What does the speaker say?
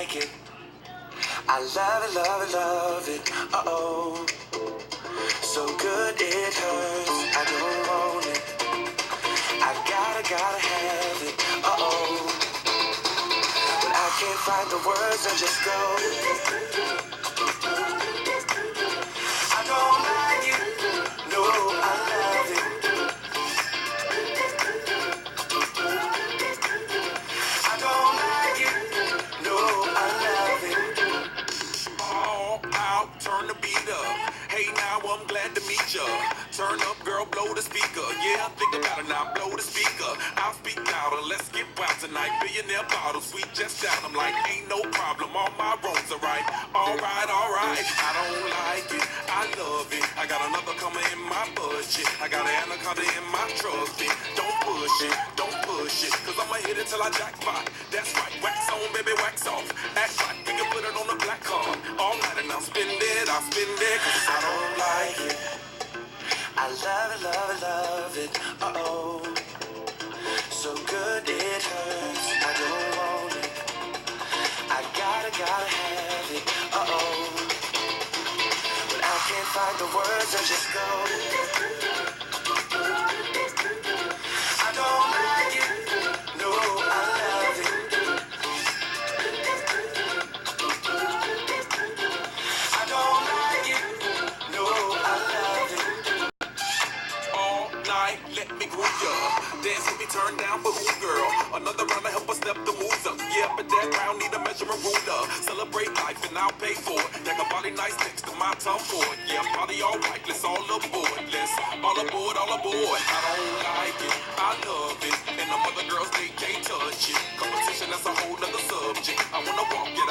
like it. I love it, love it, love it. Uh-oh. So good it hurts. I don't want it. I gotta have it. Uh-oh. But I can't find the words, I just go. I don't like it. No, I love it. I don't like it. No, I love it. All out, turn the beat up. Hey, now I'm glad to meet ya. Turn up, girl, blow the speaker. Yeah, think about it now, blow the speaker. I'll speak louder, let's get wild tonight. Billionaire bottle, sweet just down. I'm like, ain't no problem, all my wrongs are right. Alright, alright, I don't like it, I love it. I got another coming in my budget. I got an anaconda in my trusty. Don't push it, cause I'ma hit it till I jackpot. That's right, wax on, baby, wax off. Act right, we can put it on the black card. All night and I'll spend it, cause I don't like it. I love it, love it, love it. Uh-oh. So good it hurts. I don't want it. I gotta have it. Uh-oh. But I can't find the words, I just go. I don't like it. No, I love it. I don't like it. No, I love it. All night, let me groove ya. Dance with me, turn down for who, girl? Another round to help us step the moves up. Yeah, but that round need a measurement ruler. Celebrate life and I'll pay for it. Got a body nice next to my tongue for it. Yeah, party all right, let's all aboard. Let's all aboard, all aboard. I don't like it, I love it. And the other girls, they can't touch it. Competition, that's a whole nother subject. I wanna walk, yeah,